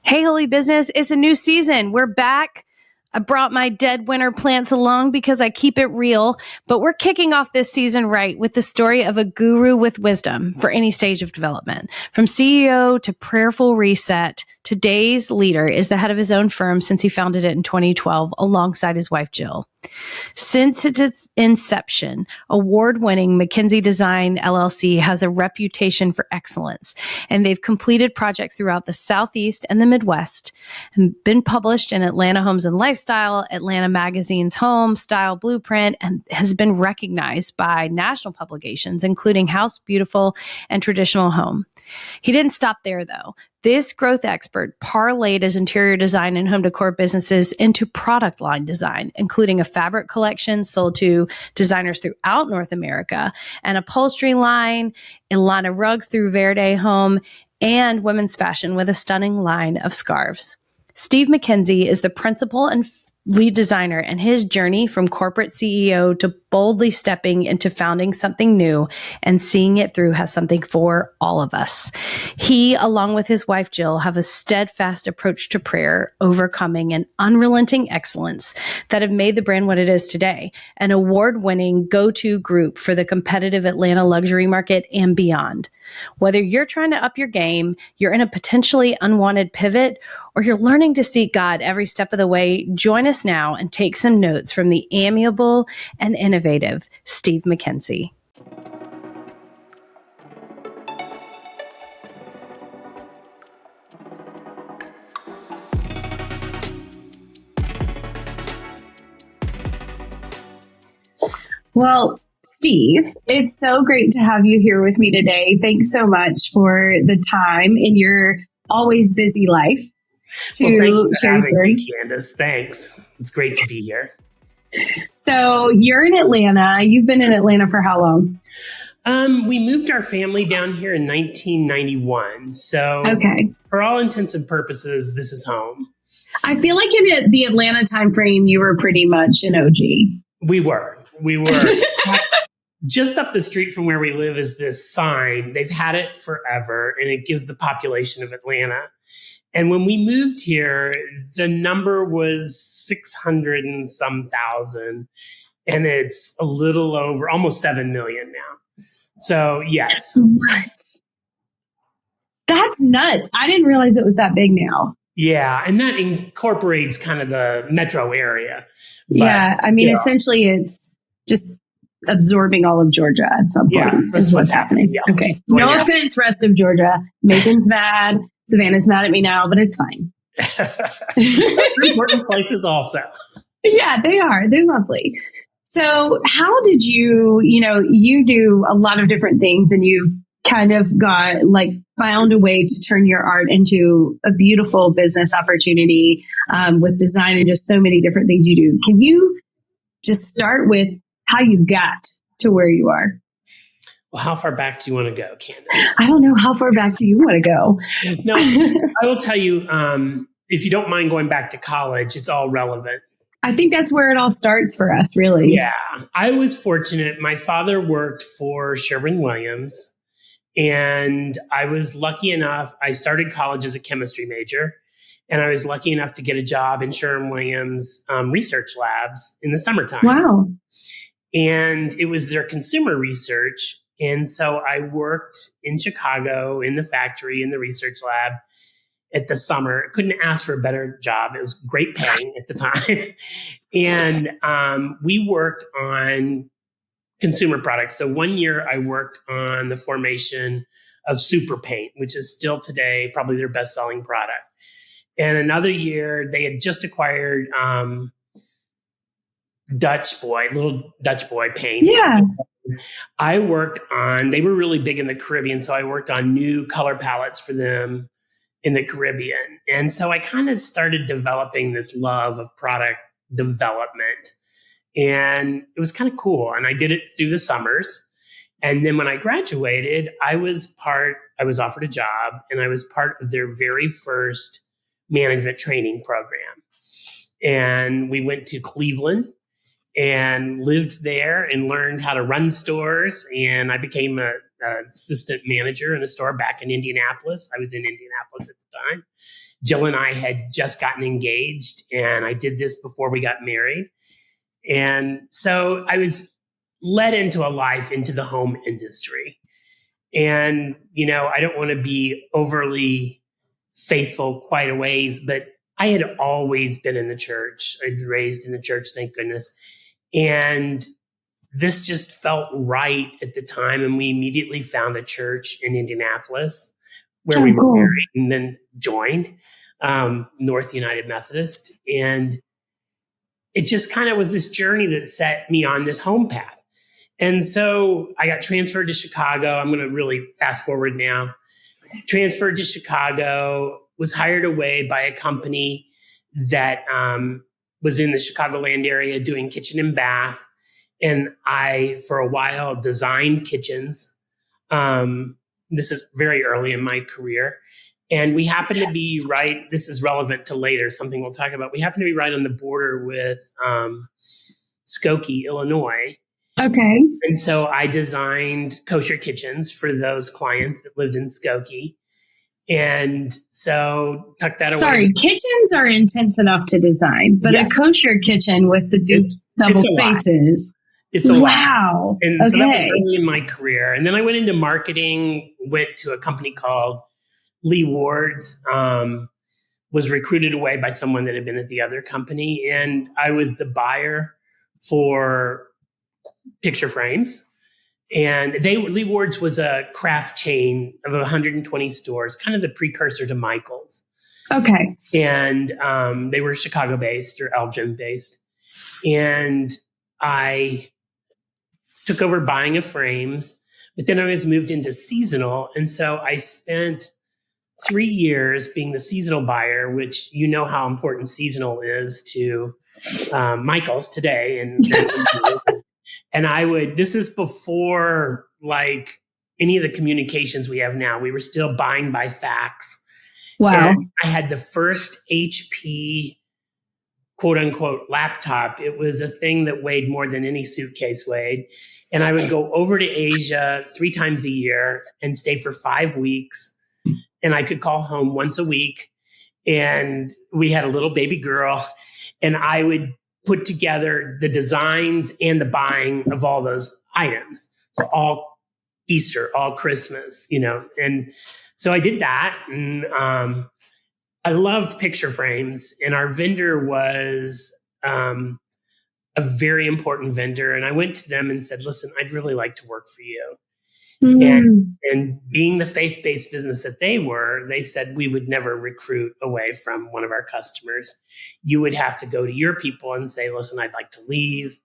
Hey, Holy Business, it's a new season. We're back. I brought my dead winter plants along because I keep it real, but we're kicking off this season right with the story of a guru with wisdom for any stage of development. From CEO to prayerful reset, today's leader is the head of his own firm since he founded it in 2012 alongside his wife, Jill. Since its inception, award-winning McKenzie Design LLC has a reputation for excellence, and they've completed projects throughout the Southeast and the Midwest and been published in Atlanta Homes and Lifestyle, Atlanta Magazine's Home Style Blueprint, and has been recognized by national publications, including House Beautiful and Traditional Home. He didn't stop there, though. This growth expert parlayed his interior design and home decor businesses into product line design, including a fabric collection sold to designers throughout North America, an upholstery line, a line of rugs through Verde Home, and women's fashion with a stunning line of scarves. Steve McKenzie is the principal and lead designer, and his journey from corporate CEO to boldly stepping into founding something new and seeing it through has something for all of us. He, along with his wife, Jill, have a steadfast approach to prayer, overcoming an unrelenting excellence that have made the brand what it is today, an award-winning go-to group for the competitive Atlanta luxury market and beyond. Whether you're trying to up your game, you're in a potentially unwanted pivot, or you're learning to seek God every step of the way, join us now and take some notes from the amiable and innovative Steve McKenzie. Well, Steve, it's so great to have you here with me today. Thanks so much for the time in your always busy life to share your story. Candice, thanks. It's great to be here. So you're in Atlanta. You've been in Atlanta for how long? We moved our family down here in 1991. So for all intents and purposes, this is home. I feel like in the Atlanta timeframe, you were pretty much an OG. We were. Just up the street from where we live is this sign. They've had it forever, and it gives the population of Atlanta. And when we moved here, the number was 600 and some thousand, and it's a little over almost 7 million now. So yes. That's nuts. I didn't realize it was that big now. Yeah. And that incorporates kind of the metro area. But, essentially it's just absorbing all of Georgia at some point. Yeah, that's what's happening. Yeah. Okay. No offense, rest of Georgia. Macon's mad. Savannah's mad at me now, but it's fine. Important places also. Yeah, they are. They're lovely. So how did you do a lot of different things, and you've kind of found a way to turn your art into a beautiful business opportunity with design and just so many different things you do. Can you just start with how you got to where you are? Well, how far back do you want to go, Candice? I don't know. How far back do you want to go? No, I will tell you, if you don't mind going back to college, it's all relevant. I think that's where it all starts for us, really. Yeah. I was fortunate. My father worked for Sherwin-Williams, and I was lucky enough. I started college as a chemistry major, and I was lucky enough to get a job in Sherwin-Williams research labs in the summertime. Wow. And it was their consumer research. And so I worked in Chicago in the factory in the research lab at the summer. Couldn't ask for a better job. It was great paying at the time. And we worked on consumer products. So 1 year I worked on the formation of Super Paint, which is still today probably their best-selling product. And another year they had just acquired little Dutch boy paints. Yeah. I worked on, they were really big in the Caribbean. So I worked on new color palettes for them in the Caribbean. And so I kind of started developing this love of product development. And it was kind of cool. And I did it through the summers. And then when I graduated, I was offered a job, and I was part of their very first management training program. And we went to Cleveland and lived there and learned how to run stores. And I became an assistant manager in a store back in Indianapolis. I was in Indianapolis at the time. Jill and I had just gotten engaged, and I did this before we got married. And so I was led into a life into the home industry. And, I don't want to be overly faithful quite a ways, but I had always been in the church. I'd been raised in the church, thank goodness. And this just felt right at the time. And we immediately found a church in Indianapolis where we were married and then joined North United Methodist. And it just kind of was this journey that set me on this home path. And so I got transferred to Chicago. I'm going to really fast forward now. Transferred to Chicago, was hired away by a company that was in the Chicagoland area doing kitchen and bath. And I, for a while, designed kitchens. This is very early in my career. And we happened to be right, this is relevant to later, something we'll talk about. We happened to be right on the border with Skokie, Illinois. Okay. And so I designed kosher kitchens for those clients that lived in Skokie. And so tuck that away. Sorry, kitchens are intense enough to design, but a kosher kitchen with the double spaces. It's a lot. Wow. And so that was early in my career. And then I went into marketing, went to a company called Leewards, was recruited away by someone that had been at the other company. And I was the buyer for picture frames. And Leewards was a craft chain of 120 stores, kind of the precursor to Michael's. Okay. And they were Chicago-based or Elgin-based. And I took over buying of frames, but then I was moved into seasonal. And so I spent 3 years being the seasonal buyer, which you know how important seasonal is to Michael's today. And this is before like any of the communications we have now. We were still buying by fax. Wow. And I had the first HP quote unquote laptop. It was a thing that weighed more than any suitcase weighed. And I would go over to Asia 3 times a year and stay for 5 weeks. And I could call home once a week. And we had a little baby girl. And I would put together the designs and the buying of all those items. So all Easter, all Christmas, And so I did that. And I loved picture frames. And our vendor was a very important vendor. And I went to them and said, listen, I'd really like to work for you. And being the faith-based business that they were, they said we would never recruit away from one of our customers. You would have to go to your people and say, listen, I'd like to leave,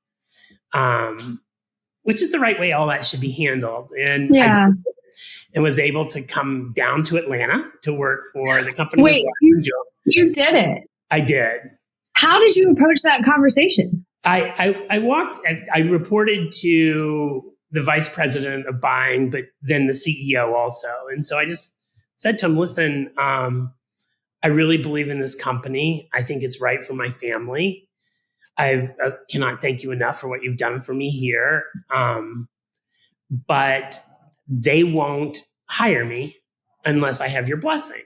which is the right way all that should be handled. And I did, and was able to come down to Atlanta to work for the company. Wait, you did it? I did. How did you approach that conversation? I reported to the vice president of buying, but then the CEO also. And so I just said to him, listen, I really believe in this company. I think it's right for my family. I cannot thank you enough for what you've done for me here. But they won't hire me unless I have your blessing.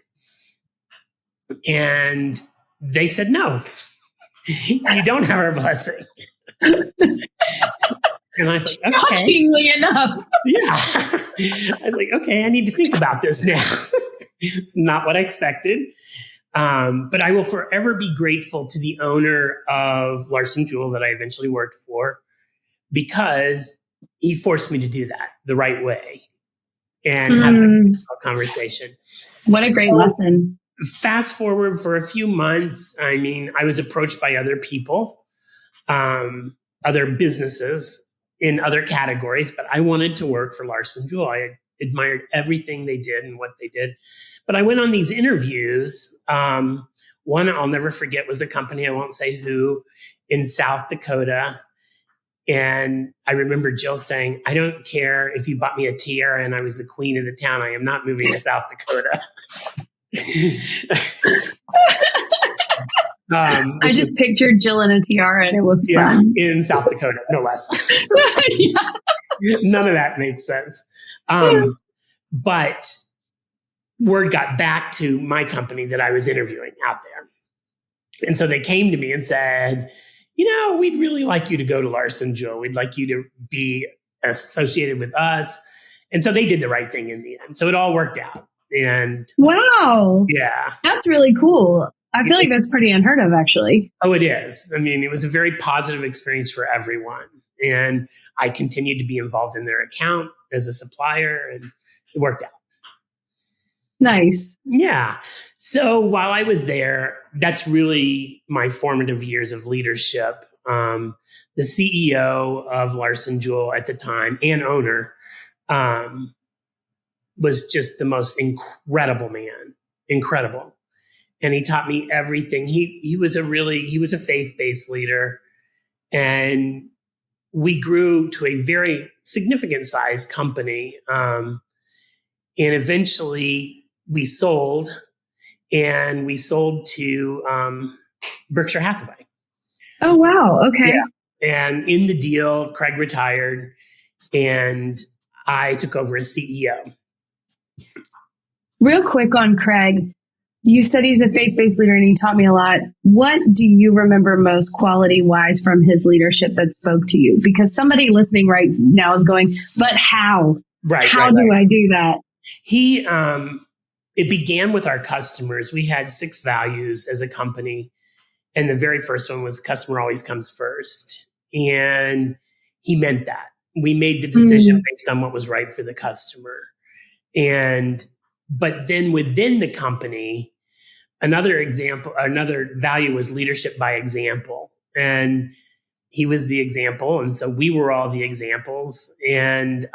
And they said, no, you don't have our blessing. And I thought, okay. Shockingly enough. Yeah. I was like, okay, I need to think about this now. It's not what I expected. But I will forever be grateful to the owner of Larsson Jewel that I eventually worked for, because he forced me to do that the right way and have a conversation. What a great lesson. Fast forward for a few months. I mean, I was approached by other people, other businesses in other categories, but I wanted to work for Larsson Jewel. I admired everything they did and what they did. But I went on these interviews. One I'll never forget was a company, I won't say who, in South Dakota. And I remember Jill saying, I don't care if you bought me a tiara and I was the queen of the town. I am not moving to South Dakota. I just pictured Jill in a tiara and it was fun. In South Dakota, no less. None of that made sense. But word got back to my company that I was interviewing out there. And so they came to me and said, we'd really like you to go to Larsson, Jewell. We'd like you to be associated with us. And so they did the right thing in the end. So it all worked out. And wow. Yeah. That's really cool. I feel like that's pretty unheard of, actually. Oh, it is. I mean, it was a very positive experience for everyone. And I continued to be involved in their account as a supplier, and it worked out. Nice. Yeah. So while I was there, that's really my formative years of leadership. The CEO of Larsson Jewell at the time and owner was just the most incredible man. Incredible. And he taught me everything. He was a faith-based leader. And we grew to a very significant size company. And eventually we sold to Berkshire Hathaway. Oh, wow. Okay. Yeah. And in the deal, Craig retired and I took over as CEO. Real quick on Craig, you said he's a faith-based leader and he taught me a lot. What do you remember most quality-wise from his leadership that spoke to you? Because somebody listening right now is going, but how? How do I do that? It began with our customers. We had 6 values as a company. And the very first one was customer always comes first. And he meant that. We made the decision based on what was right for the customer. But then within the company, another value was leadership by example. And he was the example. And so we were all the examples. And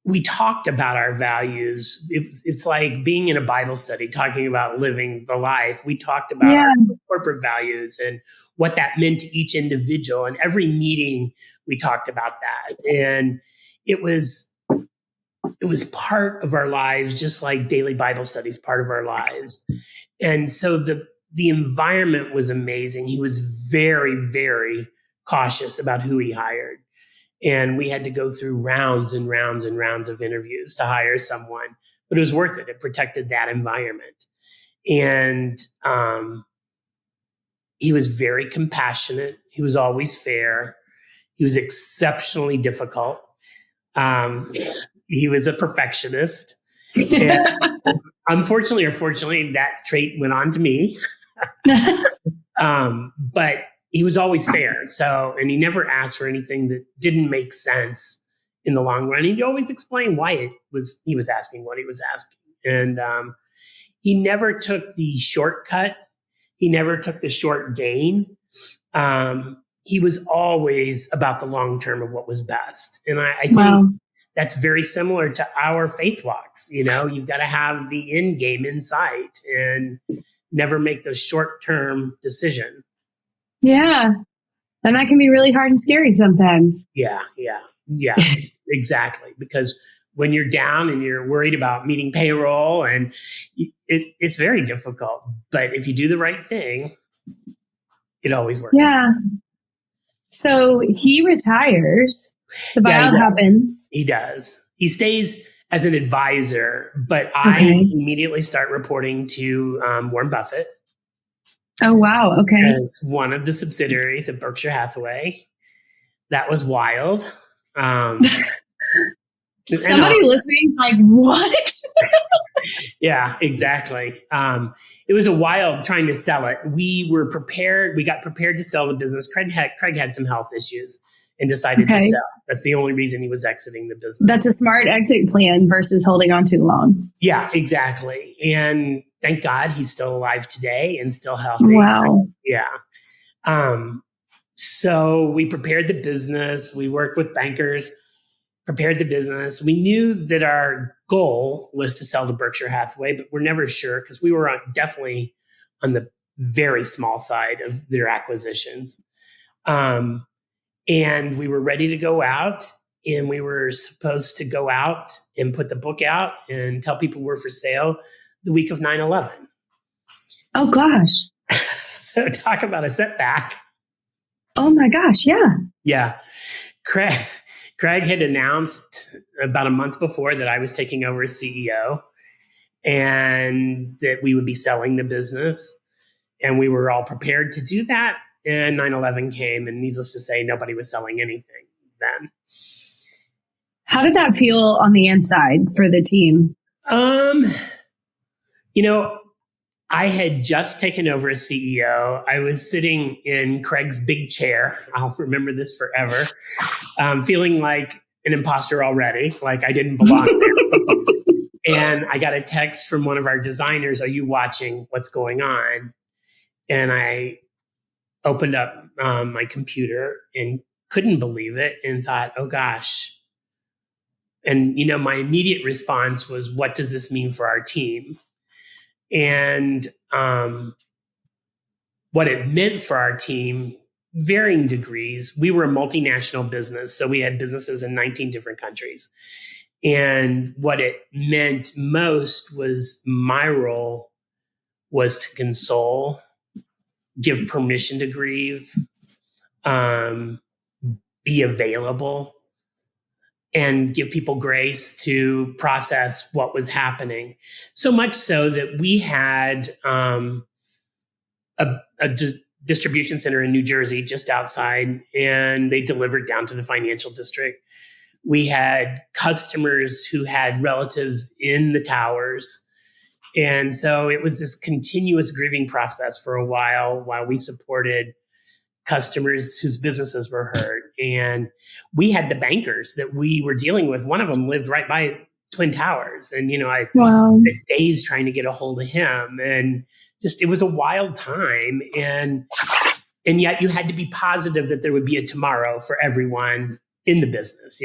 we talked about our values. It's like being in a Bible study, talking about living the life. We talked about our corporate values and what that meant to each individual. And every meeting, we talked about that. And it was part of our lives, just like daily Bible studies, part of our lives. And so the environment was amazing. He was very, very cautious about who he hired. And we had to go through rounds and rounds and rounds of interviews to hire someone, but it was worth it. It protected that environment. And he was very compassionate. He was always fair. He was exceptionally difficult. He was a perfectionist. And unfortunately or fortunately, that trait went on to me. But he was always fair. And he never asked for anything that didn't make sense in the long run. He'd always explain why he was asking what he was asking. And he never took the shortcut. He never took the short gain. He was always about the long term of what was best. And I think that's very similar to our faith walks. You've got to have the end game in sight and never make the short-term decision. Yeah. And that can be really hard and scary sometimes. Yeah, exactly. Because when you're down and you're worried about meeting payroll, and it's very difficult. But if you do the right thing, it always works. Yeah. So he retires. The buyout happens. He does. He stays as an advisor, but I immediately start reporting to Warren Buffett. Oh, wow. Okay. As one of the subsidiaries of Berkshire Hathaway. That was wild. Somebody listening, like, what? Yeah, exactly. It was a wild trying to sell it. We were prepared. We got prepared to sell the business. Craig had some health issues and decided to sell. That's the only reason he was exiting the business. That's a smart exit plan versus holding on too long. Yeah, exactly. And thank God he's still alive today and still healthy. Wow. So we prepared the business. We worked with bankers, prepared the business. We knew that our goal was to sell to Berkshire Hathaway, but we're never sure because we were definitely on the very small side of their acquisitions. And we were ready to go out, and we were supposed to go out and put the book out and tell people we're for sale the week of 9/11. Oh, gosh. So talk about a setback. Oh, my gosh. Yeah. Yeah. Craig, Craig had announced about a month before that I was taking over as CEO and that we would be selling the business. And we were all prepared to do that. And 9/11 came, and needless to say, nobody was selling anything then. How did that feel on the inside for the team? I had just taken over as CEO. I was sitting in Craig's big chair. I'll remember this forever. Feeling like an imposter already, like I didn't belong there. And I got a text from one of our designers, "Are you watching what's going on?" And I opened up my computer and couldn't believe it and thought, oh gosh. And, my immediate response was, what does this mean for our team? And what it meant for our team, varying degrees. We were a multinational business, so we had businesses in 19 different countries. And what it meant most was my role was to console, give permission to grieve, be available, and give people grace to process what was happening. So much so that we had a distribution center in New Jersey just outside, and they delivered down to the financial district. We had customers who had relatives in the towers. And so it was this continuous grieving process for a while we supported customers whose businesses were hurt. And we had the bankers that we were dealing with. One of them lived right by Twin Towers. And, I spent days trying to get a hold of him. And just, it was a wild time. And yet you had to be positive that there would be a tomorrow for everyone in the business,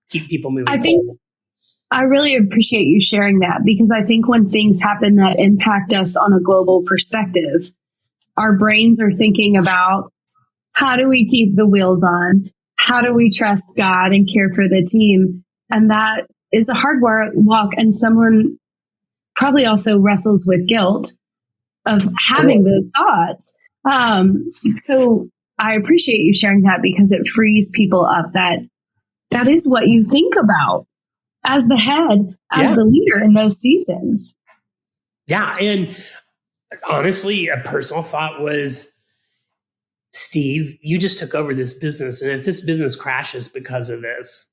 keep people moving forward. I really appreciate you sharing that, because I think when things happen that impact us on a global perspective, our brains are thinking about, how do we keep the wheels on? How do we trust God and care for the team? And that is a hard walk. And someone probably also wrestles with guilt of having those thoughts. So I appreciate you sharing that, because it frees people up that is what you think about as the head, as the leader in those seasons. Yeah. And honestly, a personal thought was, Steve, you just took over this business. And if this business crashes because of this,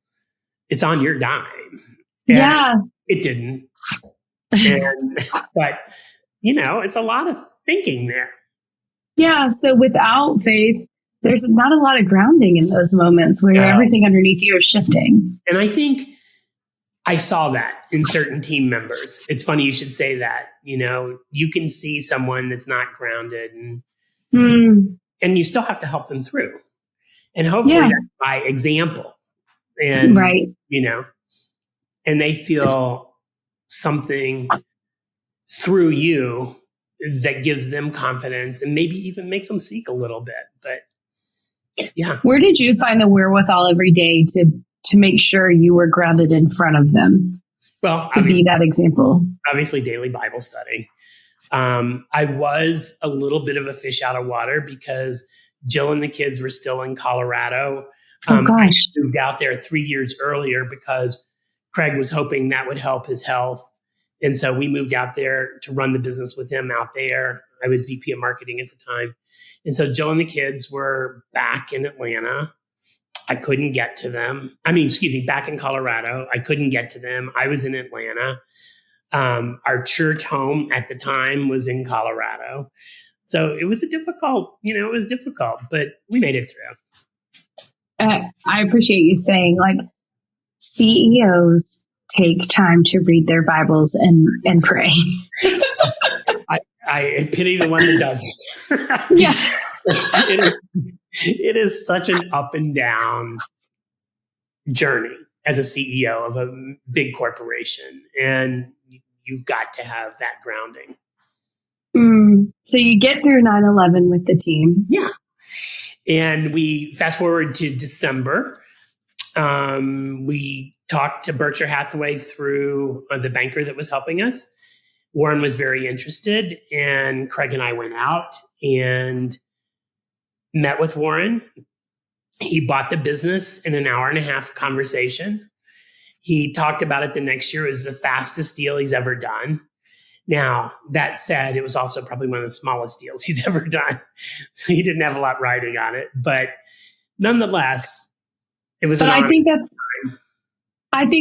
it's on your dime. And it didn't. But, it's a lot of thinking there. Yeah. So without faith, there's not a lot of grounding in those moments where everything underneath you is shifting. And I think I saw that in certain team members. It's funny you should say that. You can see someone that's not grounded and you still have to help them through. And hopefully that's by example. And, and they feel something through you that gives them confidence and maybe even makes them seek a little bit. But where did you find the wherewithal every day to make sure you were grounded in front of them? Well, to be that example. Obviously, daily Bible study. I was a little bit of a fish out of water because Jill and the kids were still in Colorado. I moved out there 3 years earlier because Craig was hoping that would help his health. And so we moved out there to run the business with him out there. I was VP of marketing at the time. And so Jill and the kids were back in Atlanta. I couldn't get to them. Back in Colorado. I couldn't get to them. I was in Atlanta. Our church home at the time was in Colorado. So it was difficult, but we made it through. I appreciate you saying, CEOs take time to read their Bibles and pray. I pity the one that doesn't. Yeah. It is such an up and down journey as a CEO of a big corporation. And you've got to have that grounding. So you get through 9/11 with the team. Yeah. And we fast forward to December. We talked to Berkshire Hathaway through the banker that was helping us. Warren was very interested, and Craig and I went out and met with Warren. He bought the business in an hour and a half conversation. He talked about it the next year. It was the fastest deal he's ever done. Now, that said, it was also probably one of the smallest deals he's ever done. So he didn't have a lot riding on it. But nonetheless, it was I think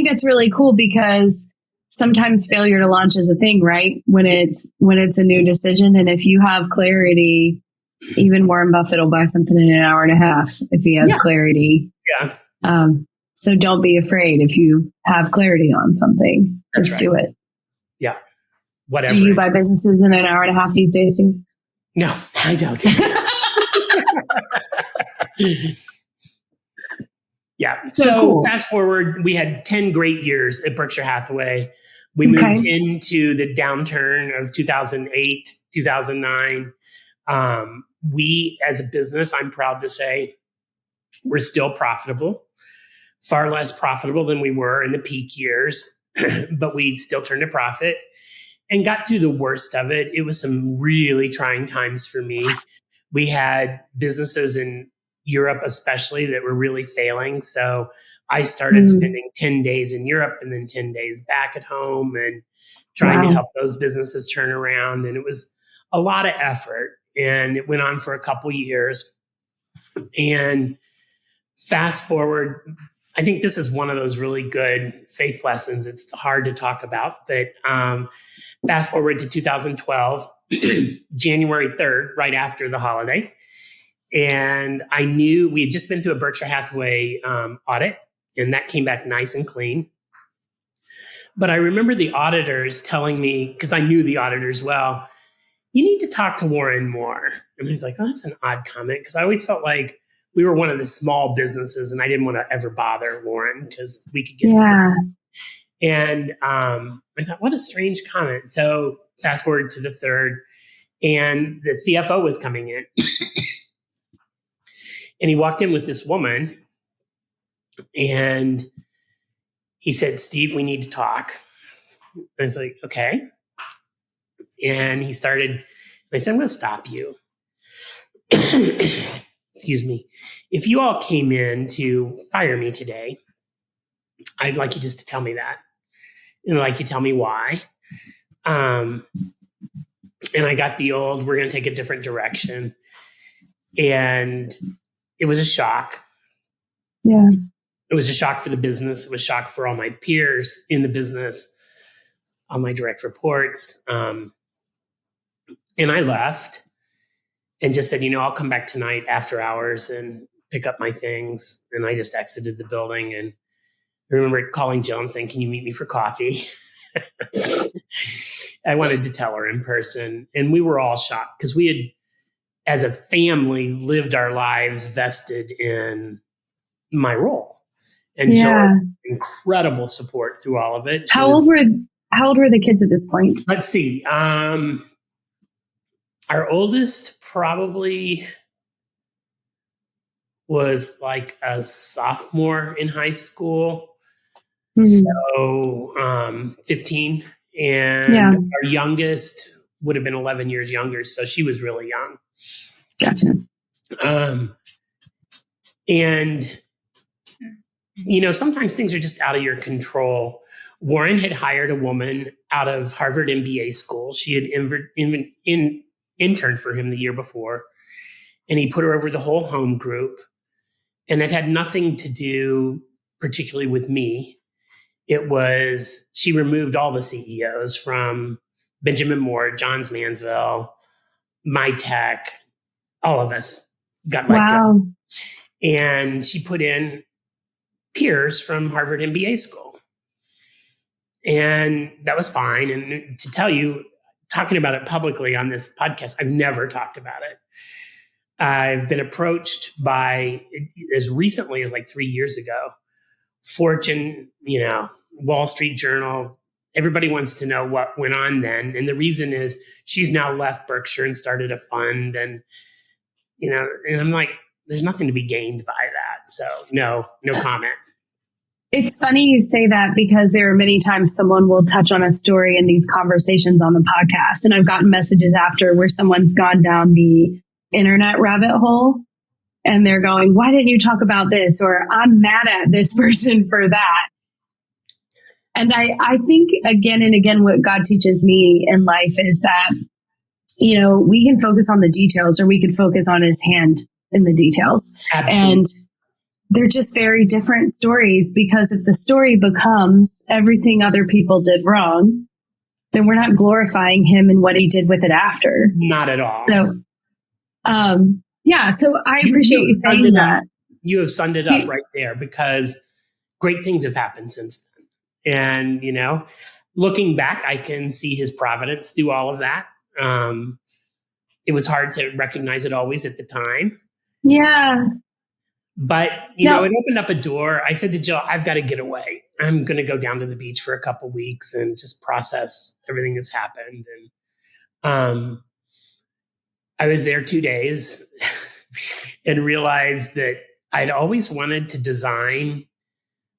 that's really cool, because sometimes failure to launch is a thing, right? When it's a new decision. And if you have clarity, even Warren Buffett will buy something in an hour and a half if he has clarity. Yeah. So don't be afraid if you have clarity on something. Just do it. Yeah. Whatever. Do you buy businesses in an hour and a half these days, Steve? No, I don't. Yeah. So cool. Fast forward, we had 10 great years at Berkshire Hathaway. We moved into the downturn of 2008, 2009. We, as a business, I'm proud to say, we're still profitable, far less profitable than we were in the peak years, but we still turned a profit and got through the worst of it. It was some really trying times for me. We had businesses in Europe, especially, that were really failing. So I started spending 10 days in Europe and then 10 days back at home and trying to help those businesses turn around. And it was a lot of effort. And it went on for a couple years. And fast forward, I think this is one of those really good faith lessons. It's hard to talk about, but fast forward to 2012, January 3rd, right after the holiday. And I knew we had just been through a Berkshire Hathaway audit, and that came back nice and clean. But I remember the auditors telling me, because I knew the auditors well, you need to talk to Warren more. And I was like, oh, that's an odd comment, because I always felt like we were one of the small businesses and I didn't want to ever bother Warren because we could get through. And I thought, what a strange comment. So fast forward to the third, and the CFO was coming in. And he walked in with this woman and he said, Steve, we need to talk. And I was like, okay. And he started, and I said, I'm going to stop you. Excuse me. If you all came in to fire me today, I'd like you just to tell me that. And I'd like you to tell me why. And I got the old, we're going to take a different direction. And it was a shock. Yeah. It was a shock for the business. It was a shock for all my peers in the business, all my direct reports. And I left and just said, I'll come back tonight after hours and pick up my things. And I just exited the building. And I remember calling Jill and saying, can you meet me for coffee? I wanted to tell her in person. And we were all shocked because we had, as a family, lived our lives vested in my role. And Jill had incredible support through all of it. How old were the kids at this point? Let's see. Our oldest probably was like a sophomore in high school. So 15. And our youngest would have been 11 years younger. So she was really young. Gotcha. And, sometimes things are just out of your control. Warren had hired a woman out of Harvard MBA school. She had interned for him the year before, and he put her over the whole home group. And it had nothing to do particularly with me. It was, she removed all the CEOs from Benjamin Moore, Johns Manville, MyTech, all of us got let go. And she put in peers from Harvard MBA school. And that was fine. And to tell you, talking about it publicly on this podcast, I've never talked about it. I've been approached by, as recently as like 3 years ago, Fortune, Wall Street Journal. Everybody wants to know what went on then. And the reason is she's now left Berkshire and started a fund. And, and I'm like, there's nothing to be gained by that. So no comment. It's funny you say that, because there are many times someone will touch on a story in these conversations on the podcast. And I've gotten messages after where someone's gone down the internet rabbit hole and they're going, why didn't you talk about this? Or I'm mad at this person for that. And I think again and again, what God teaches me in life is that, we can focus on the details, or we can focus on his hand in the details. Absolutely. And they're just very different stories, because if the story becomes everything other people did wrong, then we're not glorifying him and what he did with it after. Not at all. So, so I appreciate you saying that. You have summed it up right there, because great things have happened since then. And, looking back, I can see his providence through all of that. It was hard to recognize it always at the time. Yeah. But, it opened up a door. I said to Jill, I've got to get away. I'm going to go down to the beach for a couple weeks and just process everything that's happened. And I was there 2 days and realized that I'd always wanted to design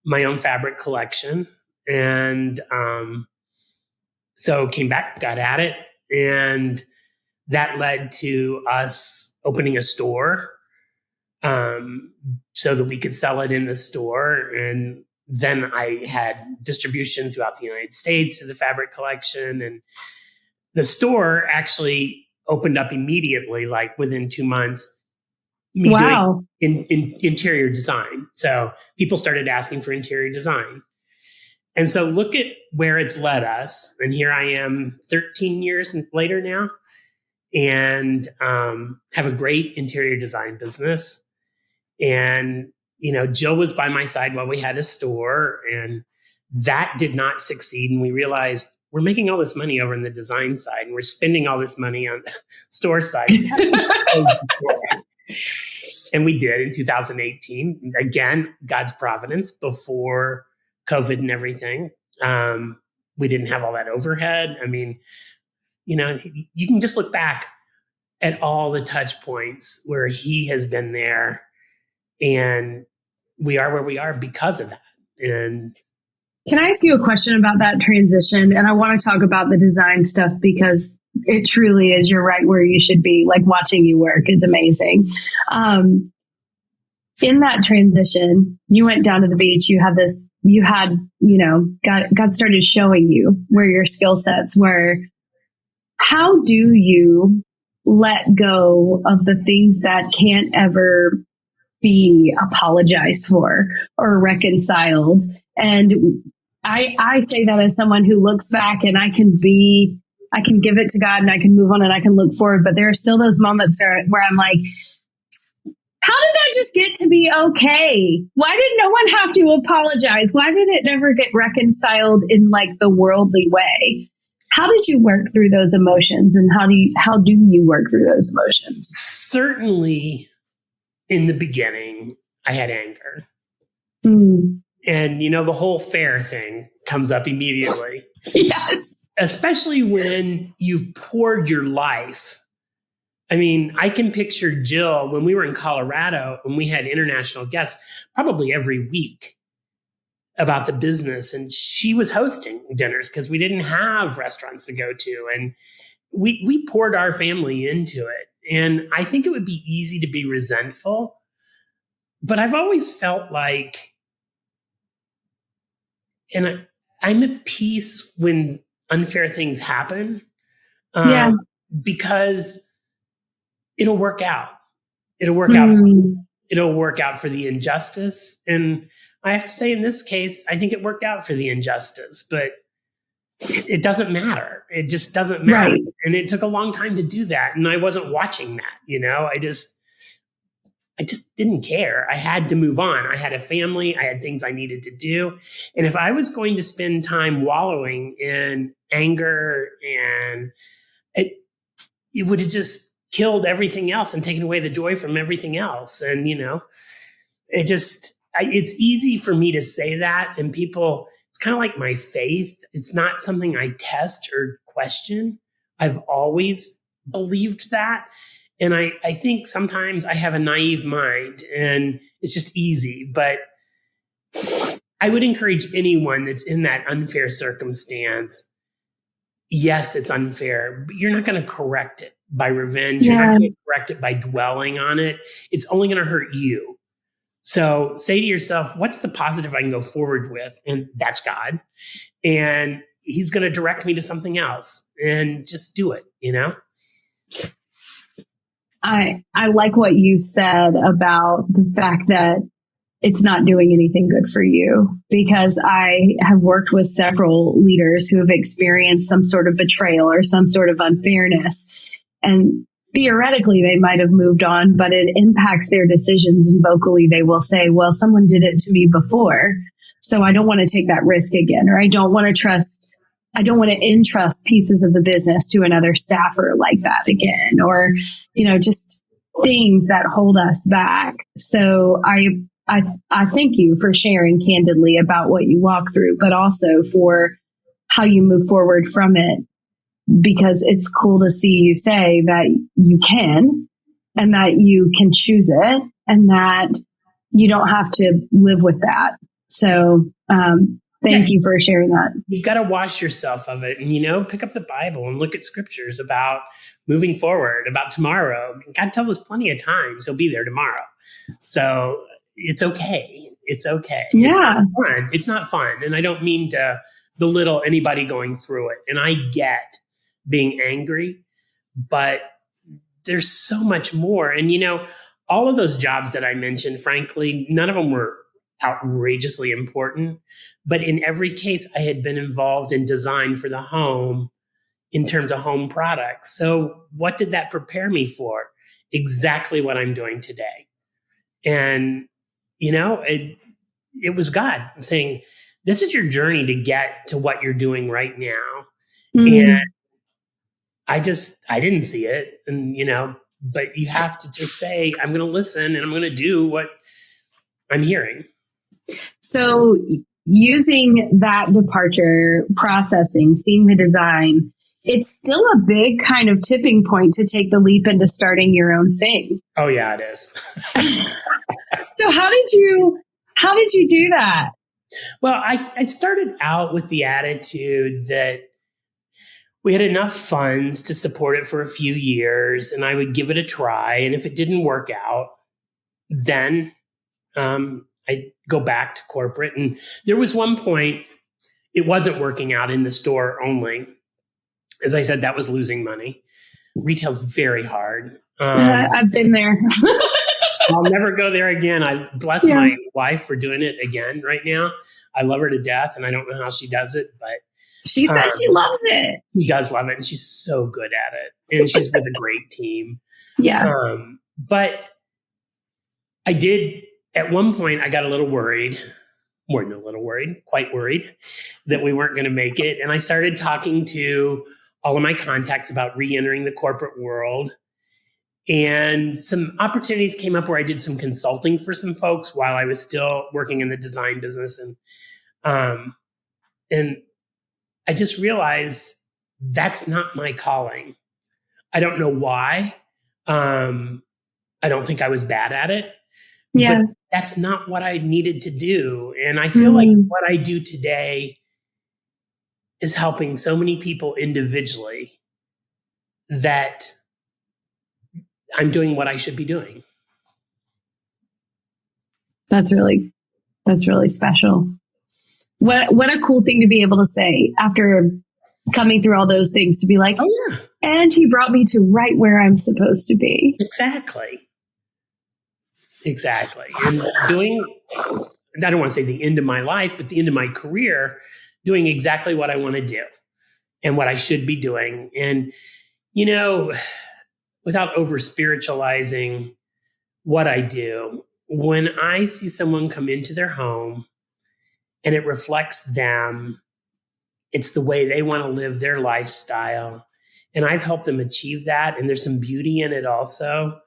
my own fabric collection. And so came back, got at it. And that led to us opening a store so that we could sell it in the store. And then I had distribution throughout the United States of the fabric collection. And the store actually opened up immediately, like within 2 months. Wow. In interior design. So people started asking for interior design. And so look at where it's led us. And here I am 13 years later now, and have a great interior design business. And, Jill was by my side while we had a store, and that did not succeed. And we realized we're making all this money over in the design side, and we're spending all this money on the store side. And we did in 2018. Again, God's providence before COVID and everything. We didn't have all that overhead. I mean, you can just look back at all the touch points where he has been there, and we are where we are because of that. And can I ask you a question about that transition? And I want to talk about the design stuff, because it truly is, you're right where you should be. Like, watching you work is amazing. In that transition, you went down to the beach, God started showing you where your skill sets were. How do you let go of the things that can't ever be apologized for or reconciled? And I say that as someone who looks back, and I can give it to God, and I can move on, and I can look forward. But there are still those moments where I'm like, how did that just get to be okay? Why did no one have to apologize? Why did it never get reconciled in like the worldly way? How did you work through those emotions, and how do you work through those emotions? Certainly in the beginning, I had anger. Mm. And, the whole fair thing comes up immediately. Yes. Especially when you've poured your life. I mean, I can picture Jill when we were in Colorado, when we had international guests probably every week about the business. And she was hosting dinners because we didn't have restaurants to go to. And we poured our family into it. And I think it would be easy to be resentful. But I've always felt like, and I'm at peace when unfair things happen. Because it'll work out. It'll work out. It'll work out for the injustice. And I have to say, in this case, I think it worked out for the injustice, but it doesn't matter. It just doesn't matter. Right. And it took a long time to do that. And I wasn't watching that, I just didn't care. I had to move on. I had a family. I had things I needed to do. And if I was going to spend time wallowing in anger, and it would have just killed everything else and taken away the joy from everything else. And, it's easy for me to say that. And people, it's kind of like my faith. It's not something I test or question. I've always believed that. And I think sometimes I have a naive mind, and it's just easy. But I would encourage anyone that's in that unfair circumstance. Yes, it's unfair, but you're not going to correct it. by revenge. You're not going to correct it by dwelling on it. It's only going to hurt you. So say to yourself, what's the positive I can go forward with? And that's God. And he's going to direct me to something else, and just do it, I like what you said about the fact that it's not doing anything good for you, because I have worked with several leaders who have experienced some sort of betrayal or some sort of unfairness. And theoretically, they might have moved on, but it impacts their decisions. And vocally, they will say, well, someone did it to me before, so I don't want to take that risk again, or I don't want to entrust pieces of the business to another staffer like that again, or, just things that hold us back. So I thank you for sharing candidly about what you walk through, but also for how you move forward from it, because it's cool to see you say that you can, and that you can choose it, and that you don't have to live with that. So, thank you for sharing that. You've got to wash yourself of it and, pick up the Bible and look at scriptures about moving forward, about tomorrow. God tells us plenty of times he'll be there tomorrow. So it's okay. It's okay. Yeah. It's not fun. And I don't mean to belittle anybody going through it. And I get being angry, but there's so much more. And, all of those jobs that I mentioned, frankly, none of them were outrageously important. But in every case, I had been involved in design for the home in terms of home products. So what did that prepare me for? Exactly what I'm doing today. And, it was God saying, this is your journey to get to what you're doing right now. Mm-hmm. And I didn't see it. And, but you have to just say, I'm going to listen and I'm going to do what I'm hearing. So using that departure, processing, seeing the design, it's still a big kind of tipping point to take the leap into starting your own thing. Oh yeah, it is. So how did you do that? Well, I started out with the attitude that we had enough funds to support it for a few years, and I would give it a try. And if it didn't work out, then I'd go back to corporate. And there was one point it wasn't working out in the store only. As I said, that was losing money. Retail's very hard. I've been there. I'll never go there again. I bless my wife for doing it again right now. I love her to death, and I don't know how she does it, but she says she loves it. She does love it, and she's so good at it. And she's with a great team. Yeah. But I did, at one point, I got a little worried, more than a little worried, quite worried that we weren't going to make it. And I started talking to all of my contacts about re-entering the corporate world. And some opportunities came up where I did some consulting for some folks while I was still working in the design business. And I just realized that's not my calling. I don't know why. I don't think I was bad at it. Yeah. But that's not what I needed to do. And I feel like what I do today is helping so many people individually that I'm doing what I should be doing. That's really special. What a cool thing to be able to say after coming through all those things, to be like, oh yeah, and he brought me to right where I'm supposed to be. Exactly. And doing, I don't want to say the end of my life, but the end of my career, doing exactly what I want to do and what I should be doing. And, without over spiritualizing what I do, when I see someone come into their home and it reflects them, it's the way they want to live their lifestyle. And I've helped them achieve that. And there's some beauty in it also.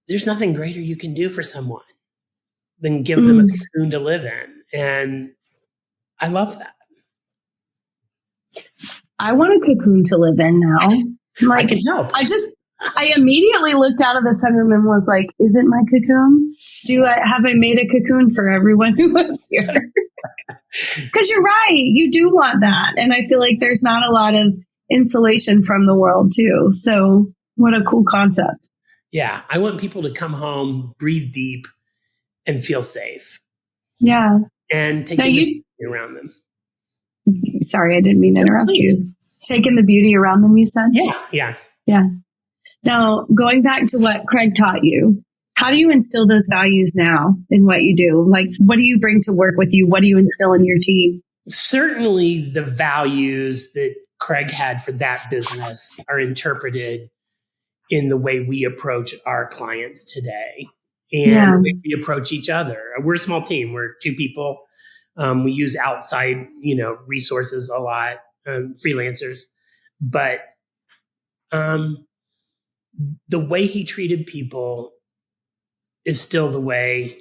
There's nothing greater you can do for someone than give them a cocoon to live in. And I love that. I want a cocoon to live in now. I can help. I immediately looked out of the sunroom and was like, is it my cocoon? Have I made a cocoon for everyone who lives here? Because you're right. You do want that. And I feel like there's not a lot of insulation from the world too. So what a cool concept. Yeah. I want people to come home, breathe deep, and feel safe. Yeah. And take the around them. Sorry, I didn't mean to interrupt you. Taking the beauty around them, you said? Yeah. Now, going back to what Craig taught you, how do you instill those values now in what you do? Like, what do you bring to work with you? What do you instill in your team? Certainly the values that Craig had for that business are interpreted in the way we approach our clients today and the way we approach each other. We're a small team. We're 2 people. We use outside, resources a lot, freelancers, but the way he treated people is still the way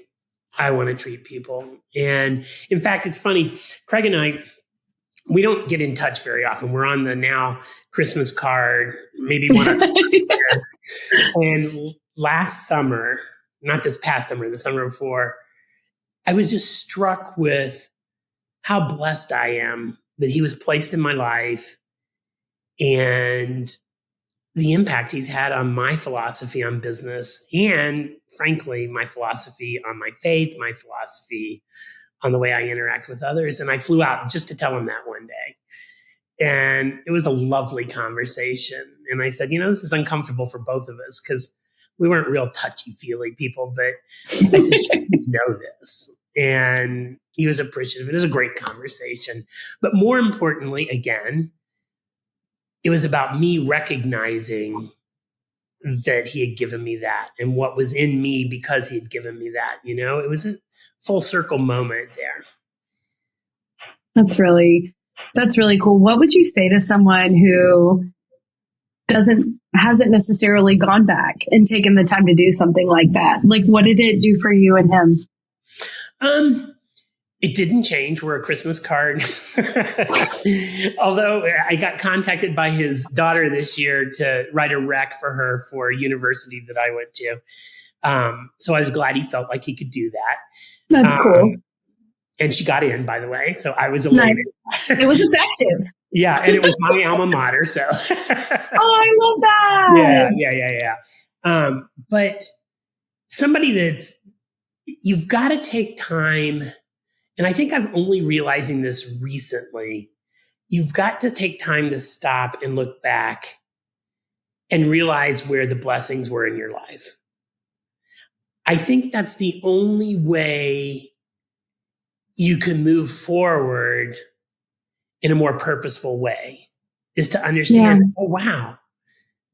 I want to treat people. And in fact, it's funny, Craig and I, we don't get in touch very often. We're on the now Christmas card, maybe one. And last summer, not this past summer, the summer before, I was just struck with how blessed I am that he was placed in my life and the impact he's had on my philosophy on business and, frankly, my philosophy on my faith, my philosophy on the way I interact with others. And I flew out just to tell him that one day. And it was a lovely conversation. And I said, this is uncomfortable for both of us because we weren't real touchy-feely people, but I said, you know this. And he was appreciative. It was a great conversation. But more importantly, again, it was about me recognizing that he had given me that and what was in me because he had given me that. It was a full circle moment there. That's really cool. What would you say to someone who hasn't necessarily gone back and taken the time to do something like that? Like, what did it do for you and him? It didn't change. We're a Christmas card. Although I got contacted by his daughter this year to write a rec for her for a university that I went to. So I was glad he felt like he could do that. That's cool. And she got in, by the way. So I was elated. Nice. It was effective. Yeah. And it was my alma mater. So. Oh, I love that. Yeah. But somebody you've got to take time. And I think I'm only realizing this recently. You've got to take time to stop and look back and realize where the blessings were in your life. I think that's the only way you can move forward in a more purposeful way, is to understand, oh, wow,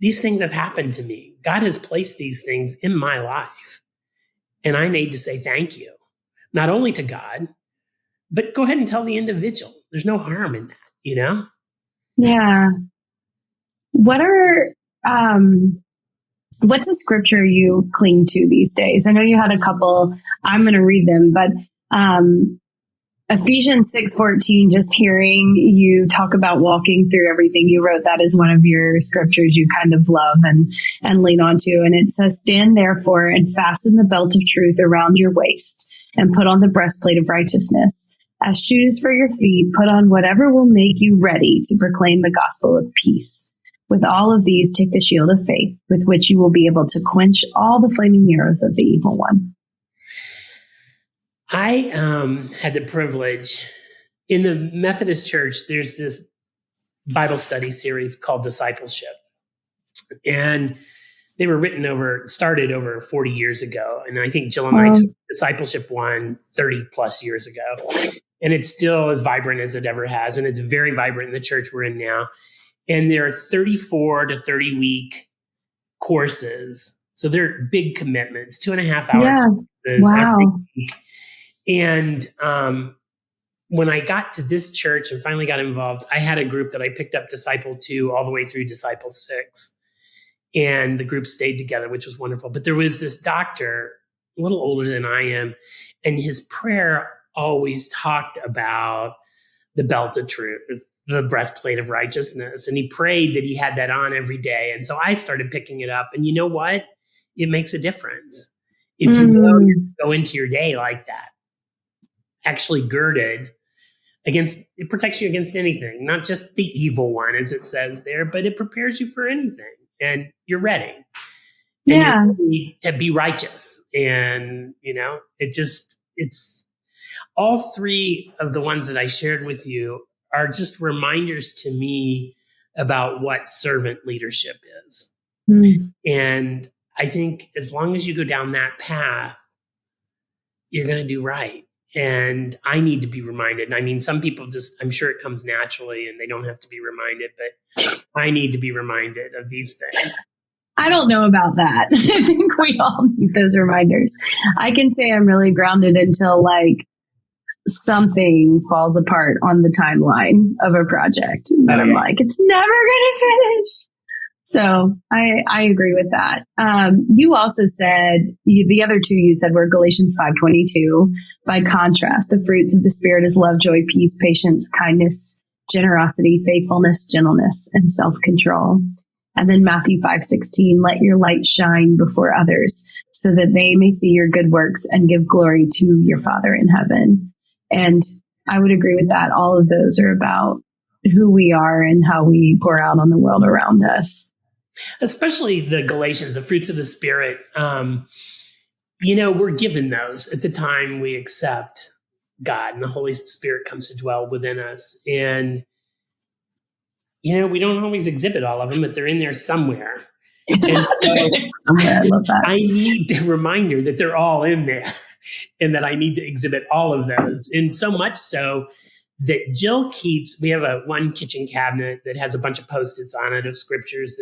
these things have happened to me. God has placed these things in my life. And I need to say thank you, not only to God, but go ahead and tell the individual. There's no harm in that, Yeah. What's a scripture you cling to these days? I know you had a couple. I'm going to read them, but Ephesians 6:14, just hearing you talk about walking through everything you wrote, that is one of your scriptures you kind of love and lean onto. And it says, stand therefore and fasten the belt of truth around your waist and put on the breastplate of righteousness. As shoes for your feet, put on whatever will make you ready to proclaim the gospel of peace. With all of these, take the shield of faith, with which you will be able to quench all the flaming arrows of the evil one. I had the privilege in the Methodist Church. There's this Bible study series called Discipleship, and they were started over 40 years ago. And I think Jill and I took Discipleship 1 30 plus years ago. And it's still as vibrant as it ever has. And it's very vibrant in the church we're in now. And there are 34 to 30 week courses. So they're big commitments, 2.5 hours courses every week. And when I got to this church and finally got involved, I had a group that I picked up Disciple 2 all the way through Disciple 6. And the group stayed together, which was wonderful. But there was this doctor, a little older than I am, and his prayer always talked about the belt of truth, the breastplate of righteousness. And he prayed that he had that on every day. And so I started picking it up. And you know what? It makes a difference. If you go into your day like that, actually girded it protects you against anything, not just the evil one, as it says there, but it prepares you for anything, and you're ready. And you're ready to be righteous. And, it's all three of the ones that I shared with you are just reminders to me about what servant leadership is. And I think as long as you go down that path, you're going to do right. And I need to be reminded. And I mean, some people I'm sure it comes naturally and they don't have to be reminded, but I need to be reminded of these things. I don't know about that. I think we all need those reminders. I can say I'm really grounded until something falls apart on the timeline of a project. But I'm like, it's never going to finish. So I agree with that. You also said, the other two you said were Galatians 5:22. By contrast, the fruits of the Spirit is love, joy, peace, patience, kindness, generosity, faithfulness, gentleness, and self-control. And then Matthew 5:16, let your light shine before others so that they may see your good works and give glory to your Father in heaven. And I would agree with that. All of those are about who we are and how we pour out on the world around us. Especially the Galatians, the fruits of the Spirit. We're given those at the time we accept God, and the Holy Spirit comes to dwell within us. And, we don't always exhibit all of them, but they're in there somewhere. And so somewhere, I love that. I need a reminder that they're all in there and that I need to exhibit all of those. And so much so that Jill we have one kitchen cabinet that has a bunch of Post-its on it of scriptures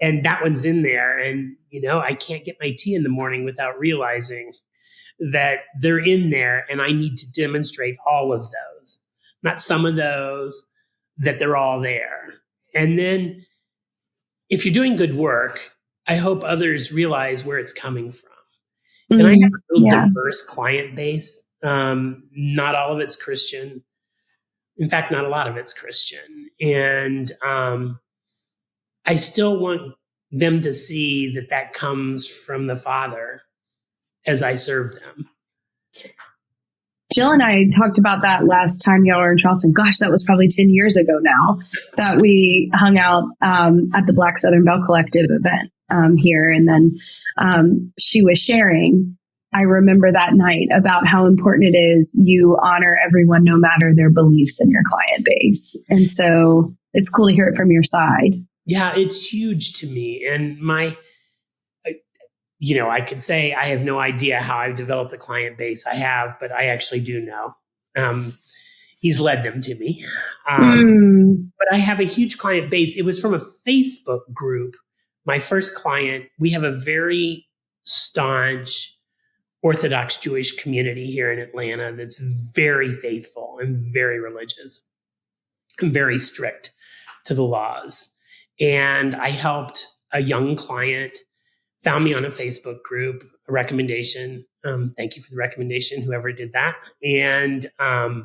and that one's in there. And, I can't get my tea in the morning without realizing that they're in there, and I need to demonstrate all of those, not some of those, that they're all there. And then if you're doing good work, I hope others realize where it's coming from. And I have a real diverse client base. Not all of it's Christian. In fact, not a lot of it's Christian. And I still want them to see that comes from the Father as I serve them. Jill and I talked about that last time y'all were in Charleston. Gosh, that was probably 10 years ago now that we hung out at the Black Southern Bell Collective event here. And then she was sharing, I remember that night, about how important it is you honor everyone no matter their beliefs in your client base. And so it's cool to hear it from your side. Yeah, it's huge to me. And I could say I have no idea how I've developed the client base I have, but I actually do know. He's led them to me. But I have a huge client base. It was from a Facebook group. My first client, we have a very staunch Orthodox Jewish community here in Atlanta that's very faithful and very religious and very strict to the laws. And I helped a young client, found me on a Facebook group, a recommendation. Thank you for the recommendation, whoever did that. And I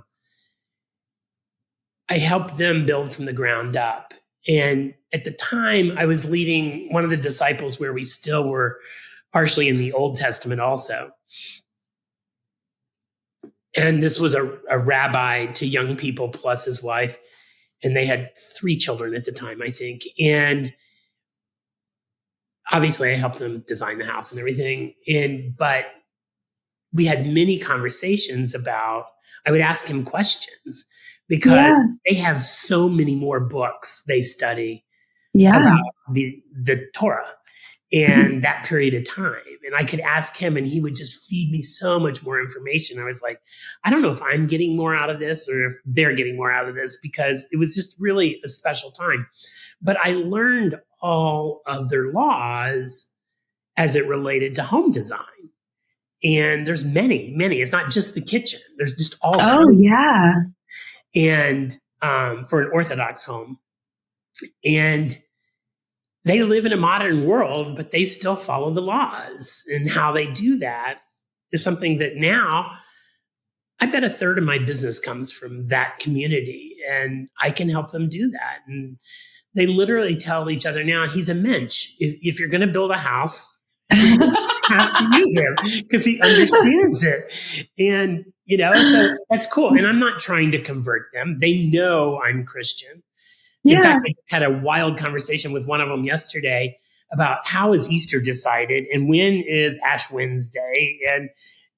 helped them build from the ground up. And at the time, I was leading one of the disciples where we still were partially in the Old Testament also. And this was a rabbi to young people plus his wife. And they had 3 children at the time, I think. And obviously, I helped them design the house and everything. But we had many conversations about, I would ask him questions because they have so many more books they study about the Torah and that period of time. And I could ask him and he would just feed me so much more information. I was like, I don't know if I'm getting more out of this or if they're getting more out of this, because it was just really a special time. But I learned all of their laws as it related to home design. And there's many. It's not just the kitchen. There's just all kinds. And for an Orthodox home. And they live in a modern world, but they still follow the laws. And how they do that is something that now I bet a third of my business comes from that community. And I can help them do that. And they literally tell each other now, he's a mensch. If you're going to build a house, have to use him because he understands it. And, so that's cool. And I'm not trying to convert them. They know I'm Christian. In fact, I had a wild conversation with one of them yesterday about how is Easter decided and when is Ash Wednesday. And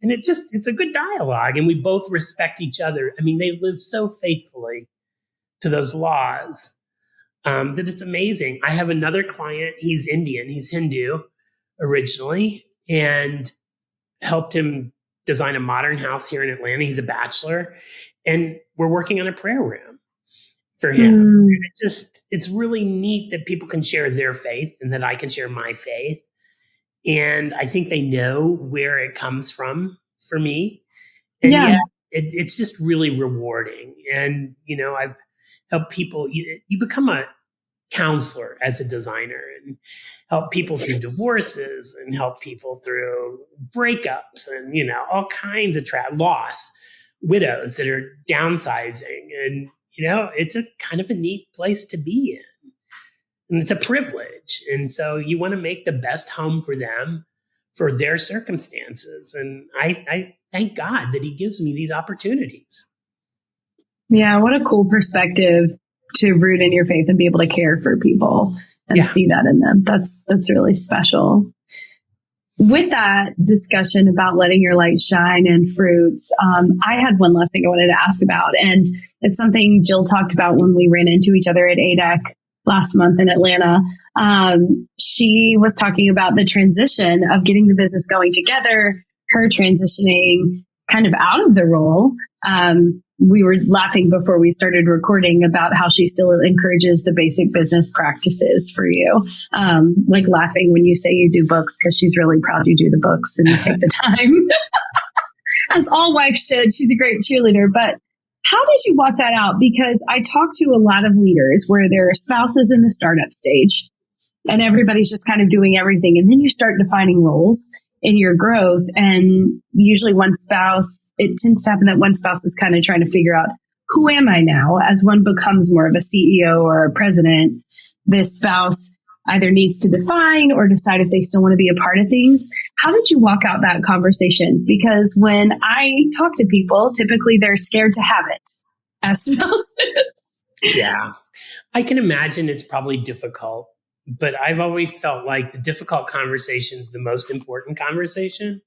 it's a good dialogue. And we both respect each other. I mean, they live so faithfully to those laws that it's amazing. I have another client. He's Indian. He's Hindu originally, and helped him design a modern house here in Atlanta. He's a bachelor, and we're working on a prayer room for him. It's really neat that people can share their faith and that I can share my faith. And I think they know where it comes from for me. And yet it's just really rewarding. And, I've helped people, you become a counselor as a designer and help people through divorces and help people through breakups and, all kinds of loss, widows that are downsizing. And, it's a kind of a neat place to be in. And it's a privilege. And so you want to make the best home for them, for their circumstances. And I thank God that he gives me these opportunities. Yeah, what a cool perspective to root in your faith and be able to care for people and see that in them. That's really special. With that discussion about letting your light shine and fruits, I had one last thing I wanted to ask about. And it's something Jill talked about when we ran into each other at ADEC last month in Atlanta. She was talking about the transition of getting the business going together, her transitioning kind of out of the role. We were laughing before we started recording about how she still encourages the basic business practices for you. Like laughing when you say you do books because she's really proud you do the books and you take the time. As all wives should. She's a great cheerleader. But how did you walk that out? Because I talk to a lot of leaders where there are spouses in the startup stage and everybody's just kind of doing everything. And then you start defining roles in your growth. And usually it tends to happen that one spouse is kind of trying to figure out, who am I now? As one becomes more of a CEO or a president, this spouse either needs to define or decide if they still want to be a part of things. How did you walk out that conversation? Because when I talk to people, typically they're scared to have it as spouses. Yeah, I can imagine it's probably difficult. But I've always felt like the difficult conversation is the most important conversation.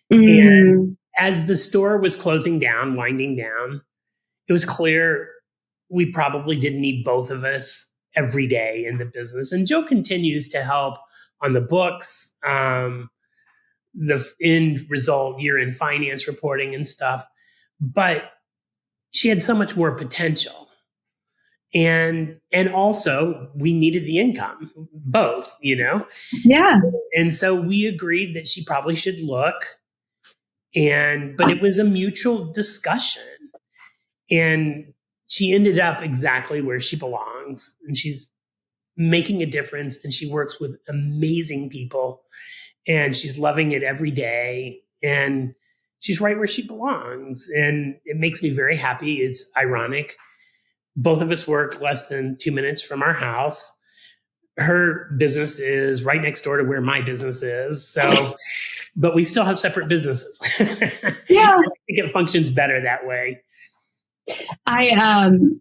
And as the store was winding down, it was clear we probably didn't need both of us every day in the business. And Jill continues to help on the books, the end result, year-end finance reporting and stuff. But she had so much more potential. And also we needed the income, both, Yeah. And so we agreed that she probably should look. But it was a mutual discussion. And she ended up exactly where she belongs. And she's making a difference. And she works with amazing people. And she's loving it every day. And she's right where she belongs. And it makes me very happy. It's ironic. Both of us work less than 2 minutes from our house. Her business is right next door to where my business is. So, but we still have separate businesses. Yeah. I think it functions better that way.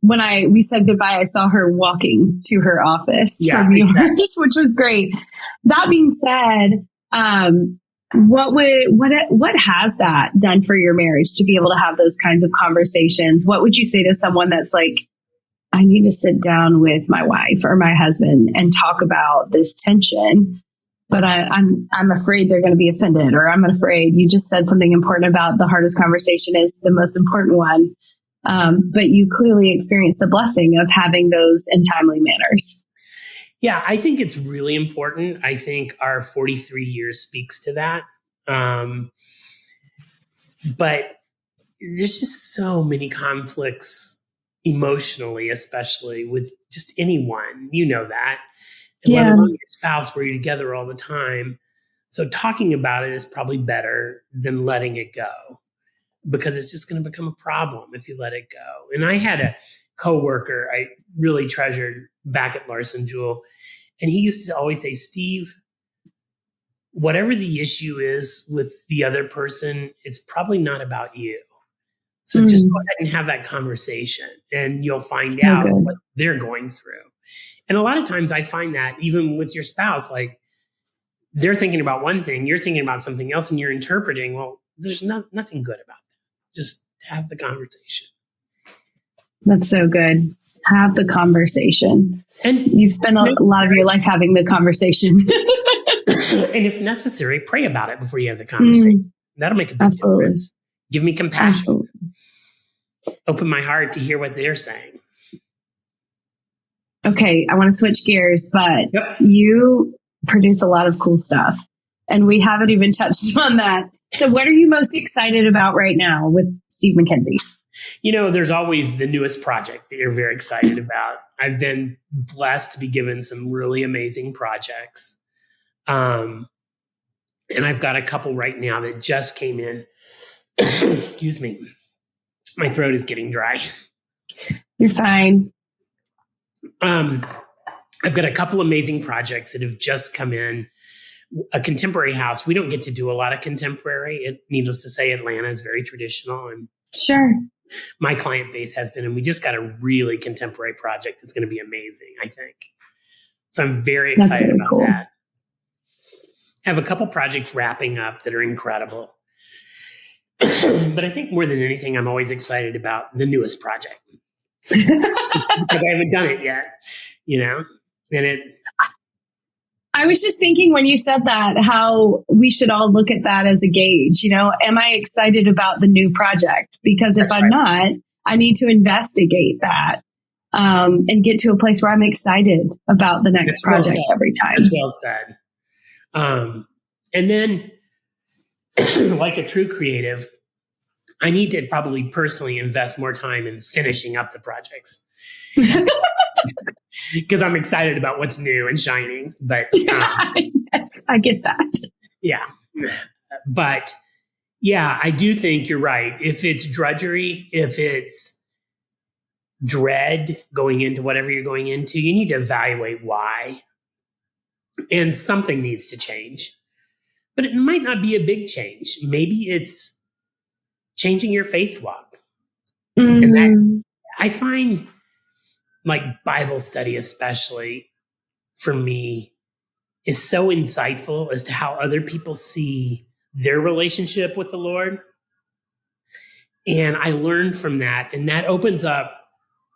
When we said goodbye, I saw her walking to her office from yours, which was great. That being said, what has that done for your marriage to be able to have those kinds of conversations? What would you say to someone that's like, I need to sit down with my wife or my husband and talk about this tension, but I'm afraid they're going to be offended, or I'm afraid you just said something important about the hardest conversation is the most important one. But you clearly experienced the blessing of having those in timely manners. Yeah, I think it's really important. I think our 43 years speaks to that. But there's just so many conflicts emotionally, especially with just anyone, that, and let alone your spouse where you're together all the time. So talking about it is probably better than letting it go, because it's just going to become a problem if you let it go. And I had a coworker I really treasured back at Larsson, Jewel, and he used to always say, Steve, whatever the issue is with the other person, it's probably not about you. So just go ahead and have that conversation, and you'll find out what they're going through. And a lot of times I find that even with your spouse, like they're thinking about one thing, you're thinking about something else, and you're interpreting, well, there's nothing good about that. Just have the conversation. That's so good. Have the conversation. And you've spent a lot of your life having the conversation. And if necessary, pray about it before you have the conversation. That'll make a big difference. Give me compassion. Absolutely. Open my heart to hear what they're saying. Okay, I want to switch gears, but you produce a lot of cool stuff, and we haven't even touched on that. So what are you most excited about right now with Steve McKenzie? There's always the newest project that you're very excited about. I've been blessed to be given some really amazing projects. And I've got a couple right now that just came in. Excuse me. My throat is getting dry. You're fine. I've got a couple amazing projects that have just come in. A contemporary house. We don't get to do a lot of contemporary. Needless to say, Atlanta is very traditional, and sure, my client base has been. And we just got a really contemporary project that's going to be amazing, I think. So I'm very excited about that. I have a couple projects wrapping up that are incredible. But I think more than anything, I'm always excited about the newest project because I haven't done it yet, and I was just thinking when you said that, how we should all look at that as a gauge. Am I excited about the new project? Because if I'm not, I need to investigate that and get to a place where I'm excited about the next project every time. That's well said. And then, like a true creative, I need to probably personally invest more time in finishing up the projects. Because I'm excited about what's new and shining. But yes, I get that. Yeah. But yeah, I do think you're right. If it's drudgery, if it's dread going into whatever you're going into, you need to evaluate why. And something needs to change. But it might not be a big change. Maybe it's changing your faith walk. And that I find, like Bible study especially for me, is so insightful as to how other people see their relationship with the Lord. And I learn from that. And that opens up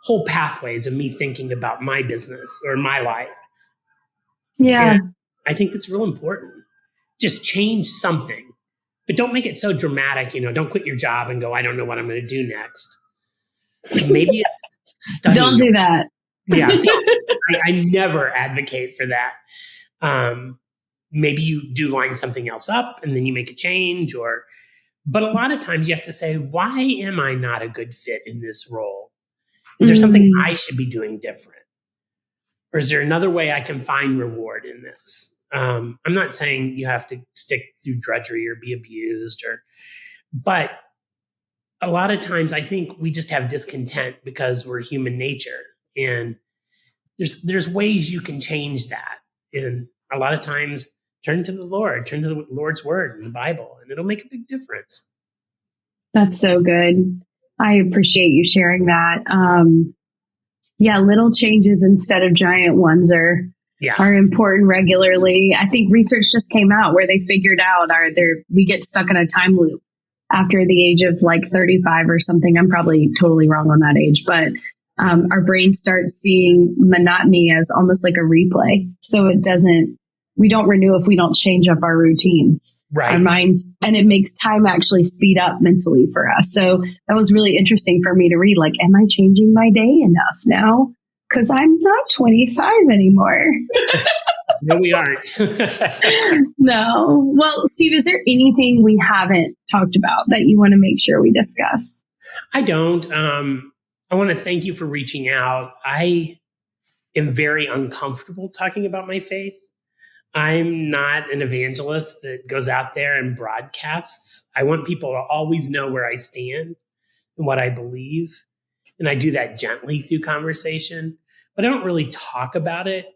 whole pathways of me thinking about my business or my life. Yeah. And I think that's real important. Just change something, but don't make it so dramatic. Don't quit your job and go, I don't know what I'm going to do next. Maybe it's studying. Don't do that. Yeah. I never advocate for that. Maybe you do line something else up and then you make a change but a lot of times you have to say, why am I not a good fit in this role? Is there something I should be doing different? Or is there another way I can find reward in this? I'm not saying you have to stick through drudgery or be abused but a lot of times I think we just have discontent because we're human nature, and there's ways you can change that. And a lot of times turn to the Lord, turn to the Lord's word in the Bible, and it'll make a big difference. That's so good. I appreciate you sharing that. Little changes instead of giant ones are important regularly. I think research just came out where they figured out we get stuck in a time loop after the age of like 35 or something. I'm probably totally wrong on that age, but our brain starts seeing monotony as almost like a replay. So we don't renew if we don't change up our routines, our minds, and it makes time actually speed up mentally for us. So that was really interesting for me to read. Like, am I changing my day enough now? Because I'm not 25 anymore. No, we aren't. No. Well, Steve, is there anything we haven't talked about that you want to make sure we discuss? I don't. I want to thank you for reaching out. I am very uncomfortable talking about my faith. I'm not an evangelist that goes out there and broadcasts. I want people to always know where I stand and what I believe. And I do that gently through conversation, but I don't really talk about it.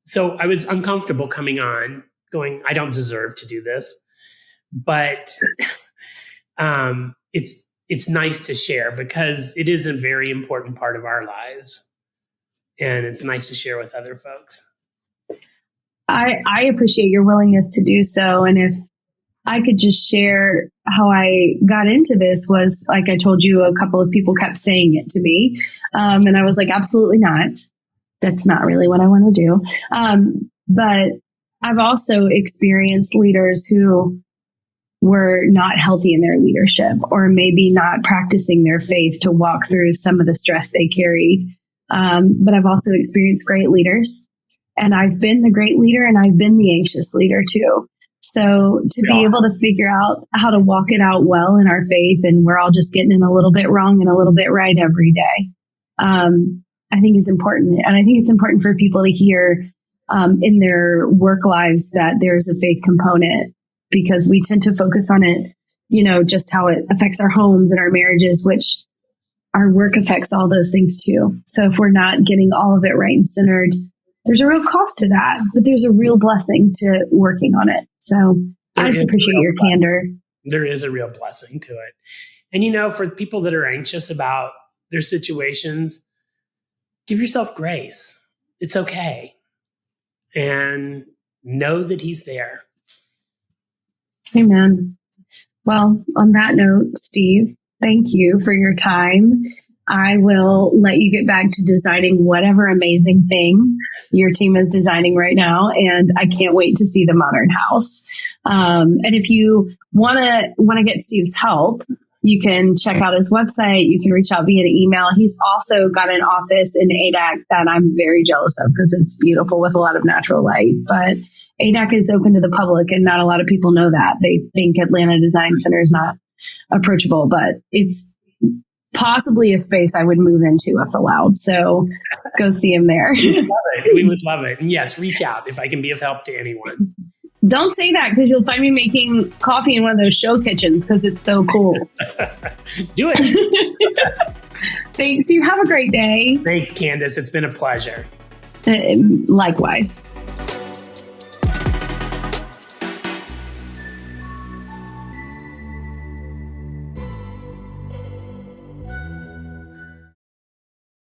So I was uncomfortable coming on going, I don't deserve to do this. But it's nice to share because it is a very important part of our lives. And it's nice to share with other folks. I appreciate your willingness to do so. And if I could just share how I got into this was, like I told you, a couple of people kept saying it to me. And I was like, absolutely not. That's not really what I want to do. But I've also experienced leaders who were not healthy in their leadership, or maybe not practicing their faith to walk through some of the stress they carried. But I've also experienced great leaders. And I've been the great leader and I've been the anxious leader too. So to be able to figure out how to walk it out well in our faith, and we're all just getting it a little bit wrong and a little bit right every day, I think is important. And I think it's important for people to hear in their work lives that there's a faith component, because we tend to focus on it, just how it affects our homes and our marriages, which our work affects all those things too. So if we're not getting all of it right and centered, there's a real cost to that, but there's a real blessing to working on it. So I just appreciate your candor. There is a real blessing to it. And, for people that are anxious about their situations, give yourself grace. It's okay. And know that he's there. Amen. Well, on that note, Steve, thank you for your time. I will let you get back to designing whatever amazing thing your team is designing right now. And I can't wait to see the modern house. And if you want to get Steve's help, you can check out his website. You can reach out via email. He's also got an office in ADAC that I'm very jealous of because it's beautiful with a lot of natural light. But ADAC is open to the public, and not a lot of people know that. They think Atlanta Design Center is not approachable, but it's possibly a space I would move into if allowed. So go see him there. We would love it. And yes, reach out if I can be of help to anyone. Don't say that, because you'll find me making coffee in one of those show kitchens because it's so cool. Do it. Thanks. You have a great day. Thanks, Candice. It's been a pleasure. Likewise.